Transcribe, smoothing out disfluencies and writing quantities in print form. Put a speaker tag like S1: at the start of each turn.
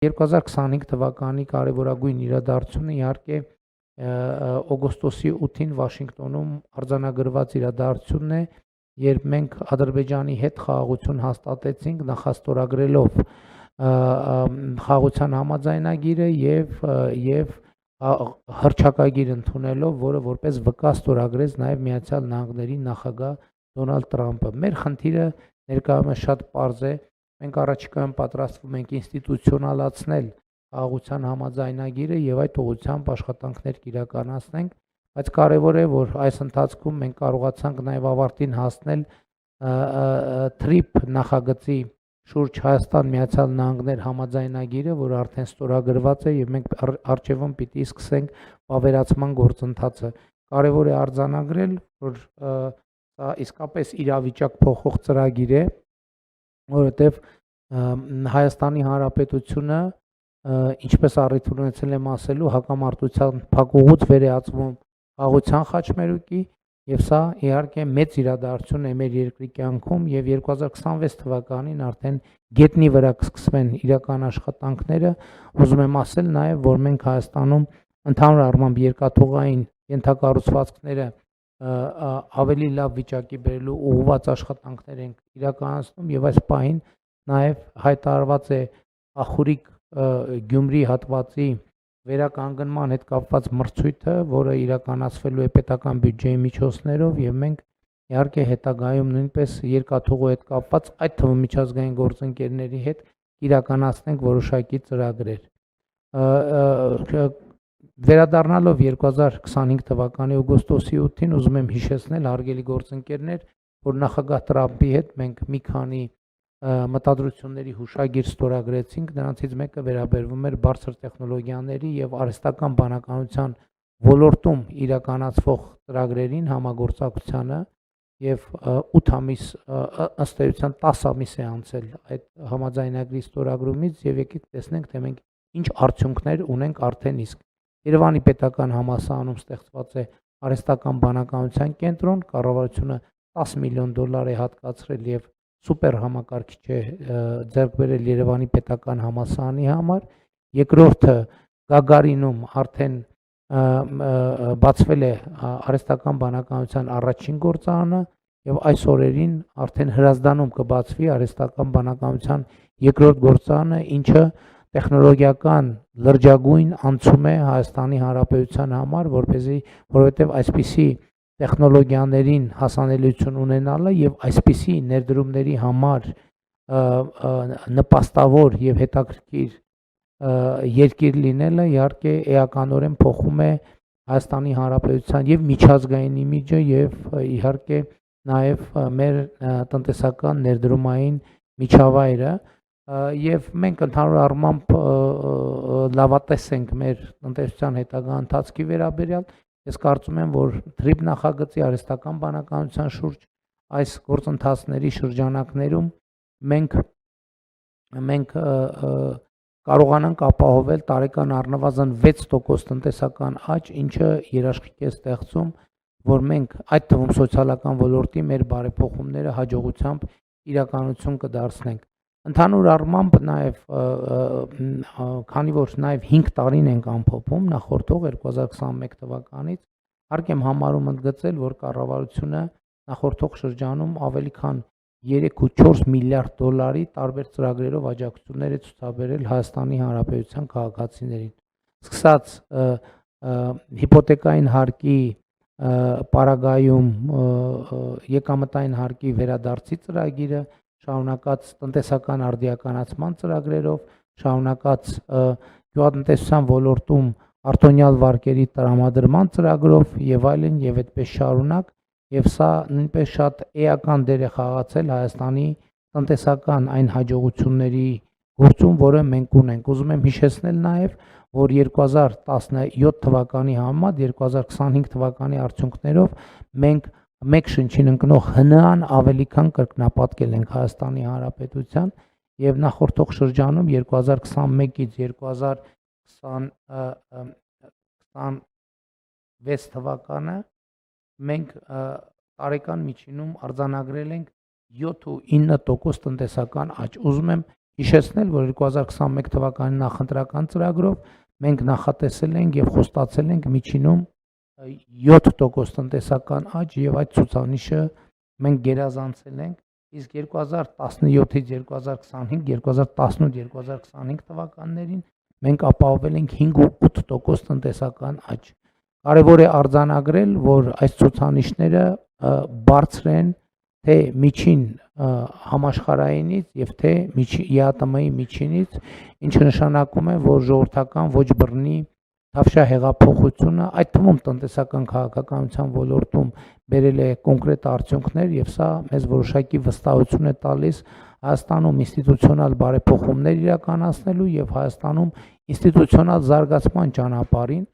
S1: 2025 թվականի կարևորագույն իրադարձությունը իհարկե օգոստոսի 8-ին Վաշինգտոնում արձանագրված իրադարձությունն է, երբ մենք Ադրբեջանի հետ խաղաղություն հաստատեցինք, նախաստորագրելով խաղաղության համաձայնագիրը եւ հռչակագիր ընդունելով, որը որպես վկա ստորագրեց նաև Միացյալ Նահանգների նախագահ Դոնալդ Տրամպը։ Մեր խնդիրը ներկայումս շատ պարզ է, մենք առաջիկայում պատրաստվում ենք ինստիտուցիոնալացնել խաղաղության համաձայնագիրը եւ այդ ուղղությամբ աշխատանքներ կիրականացնենք, բայց կարևոր է, որ այս ընթացքում մենք կարողացանք նաև ավարտին հասնել TRIP նախագծի շուրջ Հայաստան Միացյալ Նահանգներ համաձայնագիրը, որը արդեն ստորագրված է եւ մենք առջևում պիտի սկսենք վավերացման գործընթացը։ Կարևոր է արձանագրել, որ սա իսկապես իրավիճակ փոխող ծրագիր է, որովհետեւ Հայաստանի Հանրապետությունը, ինչպես առիթ ունեցել եմ ասելու, հակամարտության փակուղուց վերածվում խաղաղության խաչմերուկի եւ սա իհարկե մեծ իրադարձություն է մեր երկրի կյանքում եւ 2026 թվականին արդեն գետնի վրա կսկսվեն իրական աշխատանքները։ Ուզում եմ ասել նաեւ, որ մենք Հայաստանում ընդհանուր առմամբ երկաթուղային ենթակառուցվածքները ավելի լավ վիճակի բերելու ուղղված աշխատանքներ ենք իրականացնում եւ այս պահին նաեւ հայտարարված է Ախուրիկ Գյումրի հատվածի վերականգնման հետ կապված մրցույթը, որը իրականացվելու է պետական բյուջեի միջոցներով եւ մենք իհարկե հետագայում նույնպես երկաթուղու հետ կապված այդ թվում միջազգային գործընկերների հետ իրականացնենք որոշակի ծրագրեր։ Վերադառնալով 2025 թվականի օգոստոսի 8-ին ուզում եմ հիշեցնել հարգելի գործընկերներ, որ նախագահ Տրամպի հետ մենք մի քանի մտադրությունների հուշագիր ստորագրեցինք, նրանցից մեկը վերաբերվում էր բարձր տեխնոլոգիաների եւ արհեստական բանականության ոլորտում իրականացվող ծրագրերին համագործակցությանը եւ 8 ամիս ըստ էության 10 ամիս է անցել այդ համաձայնագրի ստորագրումից եւ եկեք տեսնենք, թե մենք ինչ արդյունքներ ունենք արդեն իսկ։ Երևանի պետական համալսարանում ստեղծված է արհեստական բանականության կենտրոն, կառավարությունը 10 միլիոն դոլար է հատկացրել եւ սուպեր համակարգիչ է ձեռք բերել Երևանի պետական համալսարանի համար։ Երկրորդը Գագարինում արդեն բացվել է արհեստական բանականության առաջին գործարանը եւ այս օրերին արդեն Հրազդանում կբացվի արհեստական բանականության երկրորդ գործարանը, ինչը տեխնոլոգիական լրջագույն անցում է Հայաստանի Հանրապետության համար, որովհետեւ այսպիսի տեխնոլոգիաներին հասանելիություն ունենալը եւ այսպիսի ներդրումների համար նպաստավոր եւ հետաքրքիր երկիր լինելը իհարկե էականորեն փոխում է Հայաստանի Հանրապետության եւ միջազգային իմիջը եւ իհարկե նաեւ մեր տնտեսական ներդրումային միջավայրը եւ մենք ընդհանուր առմամբ լավատես ենք մեր տնտեսության հետագա ընթացքի վերաբերյալ։ Ես կարծում եմ, որ TRIP նախագծի արհեստական բանականության շուրջ այս գործընթացների շրջանակներում մենք կարողանանք ապահովել տարեկան առնվազն 6% տնտեսական աճ, ինչը երաշխիք է ստեղծում, որ մենք այդ թվում սոցիալական ոլորտի մեր բարեփոխումները հաջողությամբ իրականություն կդարձնենք։ Ընդհանուր առմամբ նաև քանի որ նաև 5 տարին ենք ամփոփում նախորդող 2021 թվականից, հարկ եմ համարում ընդգծել, որ կառավարությունը նախորդող շրջանում ավելի քան 3.4 միլիարդ դոլարի տարբեր ծրագրերով աջակցություններ է ցուցաբերել Հայաստանի Հանրապետության քաղաքացիներին։ Սկսած հիպոթեկային հարկի պարագայում եկամտային հարկի վերադարձի ծրագիրը, շարունակած տնտեսական արդիականացման ծրագրերով, շարունակած գյուղատնտեսության ոլորտում արտոնյալ վարկերի տրամադրման ծրագրով եւ այլն եւ այդպես շարունակ, եւ սա նույնպես շատ էական դեր է խաղացել Հայաստանի տնտեսական այն հաջողությունների գործում, որը մենք ունենք։ Ուզում եմ հիշեցնել նաեւ, որ 2017 թվականի համեմատ 2025 թվականի արդյունքներով մենք մեկ շնչին ընկնող ՀՆԱ-ն ավելի քան կրկնապատկել ենք Հայաստանի Հանրապետության եւ նախորդող շրջանում 2021-ից 2026 թվականը մենք տարեկան միջինում արձանագրել ենք 7.9% տնտեսական աճ։ Ուզում եմ հիշեցնել, որ 2021 թվականի նախընտրական ծրագրով մենք նախատեսել ենք եւ խոստացել ենք միջինում 7% տնտեսական աճ եւ այդ ցուցանիշը մենք գերազանցել ենք, իսկ 2017-ից 2025, 2018-2025 թվականներին մենք ապահովել ենք 5.8% տնտեսական աճ։ Կարևոր է արձանագրել, որ այս ցուցանիշները բարձր են թե միջին համաշխարհայինից եւ թե ԵԱՏՄ-ի միջինից, ինչը նշանակում է, որ ժողովրդական ոչ բռնի թավշյա հեղափոխությունը, այդ թվում տնտեսական քաղաքականության ոլորտում բերել է կոնկրետ արդյունքներ եւ սա մեզ որոշակի վստահություն է տալիս Հայաստանում ինստիտուցիոնալ բարեփոխումներ իրականացնելու եւ Հայաստանում ինստիտուցիոնալ զարգացման ճանապարհին,